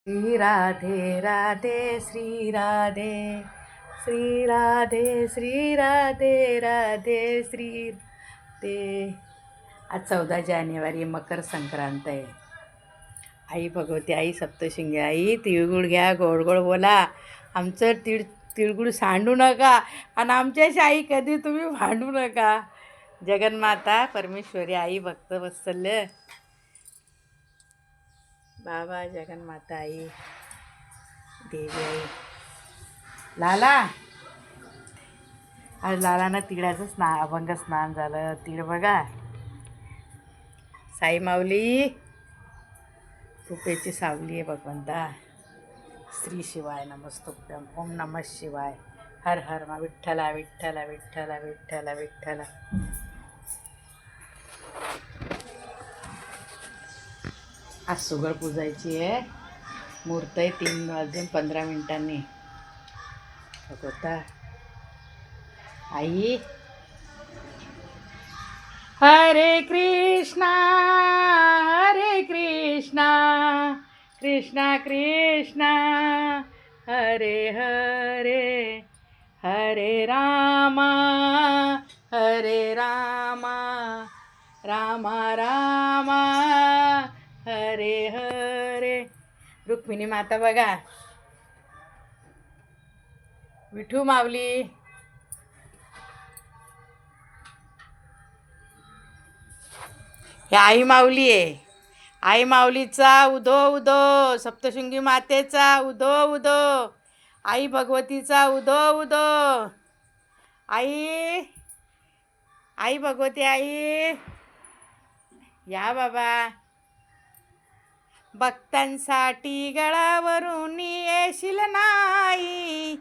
श्री राधे राधे श्री राधे श्री राधे श्री राधे राधे श्री ते आज 14 जानेवारी मकर संक्रांत आहे. आई भगवती, आई सप्तशृंगी, आई तिळगुळ घ्या, गोड गोड बोला, आमचं तिळगुळ सांडू नका आणि आमच्याशी आई कधी तुम्ही भांडू नका. जगन्माता परमेश्वरी आई भक्तवत्सल्य बाबा जगन्माता आई देवी आई. लाला, आज लालानं तिळाचं अभंग स्नान झालं. तिळ बघा. साई माऊली कृपेची सावली आहे भगवंता. श्री शिवाय नमस्तुभ्यम. ओम नमः शिवाय. हर हर मा विठ्ठला विठ्ठला विठ्ठला विठ्ठला विठ्ठला. आज सुगळ पूजायची आहे. मुहूर्त आहे 3:15 भगवता आई. हरे कृष्णा कृष्णा कृष्णा हरे हरे, हरे रामा रामा रामा हरे हरे. रुक्मिणी माता बघा. विठू माऊली. हे आई माऊली आहे. आई माऊलीचा उदो उदो, सप्तशृंगी मातेचा उदो उदो, आई भगवतीचा उदो उदो. आई आई भगवती आई या बाबा. भक्तांसाठी गळावरून येशील नाही,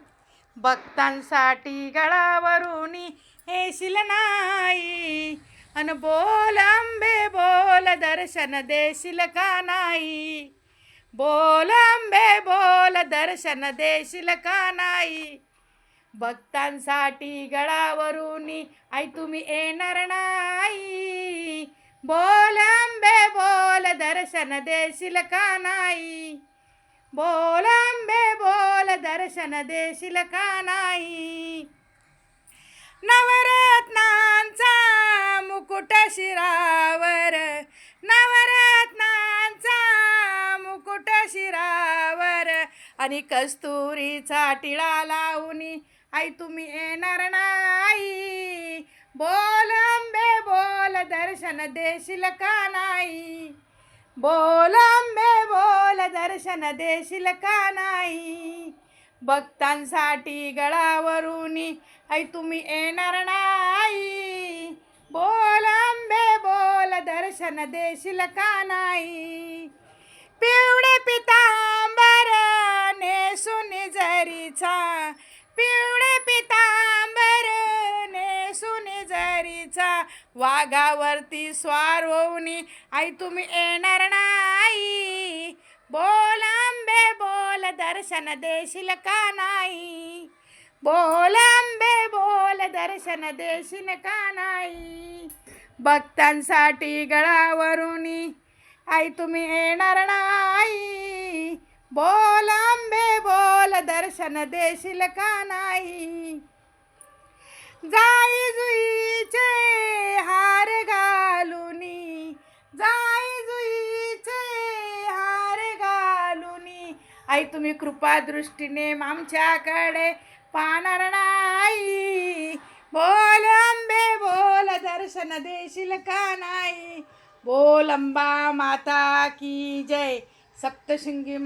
भक्तांसाठी गळावरून येशील नाही. अन बोल अंबे बोल, दर्शन देशील का नाही. बोल अंबे बोल, दर्शन देशील का नाही. भक्तांसाठी गळावरून आई तुम्ही येणार नाही. बोल अंबे बोल, दर्शन देशील का नाही. बोल अंबे बोल, दर्शन देशील का नाही. नवरत्नांचा मुकुट शिरावर, नवरत्नांचा मुकुट शिरावर, आणि कस्तुरीचा टिळा लावून आई तुम्ही येणार नाही. बोल अंबे बोल, दर्शन देशील का नाही. बोल अंबे बोल, दर्शन देशील का नाही. भक्तांसाठी गळावरून आई तुम्ही येणार नाही. बोल अंबे बोल, दर्शन देशील का नाही. पिवळे पितांबर नेसून जरीचा, पिवळे पितांबर नेसून जरीचा, वाघावरती स्वार होऊन आई तुम्ही येणार नाही. बोल अंबे बोल, दर्शन देशील का नाही. बोल अंबे बोल, दर्शन देशील का नाही. भक्तांसाठी गळावरून आई तुम्ही येणार नाही. बोल अंबे बोल, दर्शन देशील का नाही. जाई जुईचे हार घालून, जाई जुईचे हार घालून आई तुम्ही कृपा दृष्टीने आमच्याकडे पाहणार नाही. बोल अंबे बोल, दर्शन देशील का नाही. बोल अंबा माता की जय. सप्तशृंगी